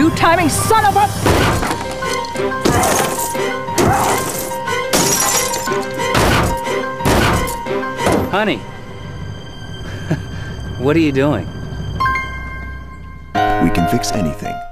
You timing son of a... Honey, what are you doing? We can fix anything.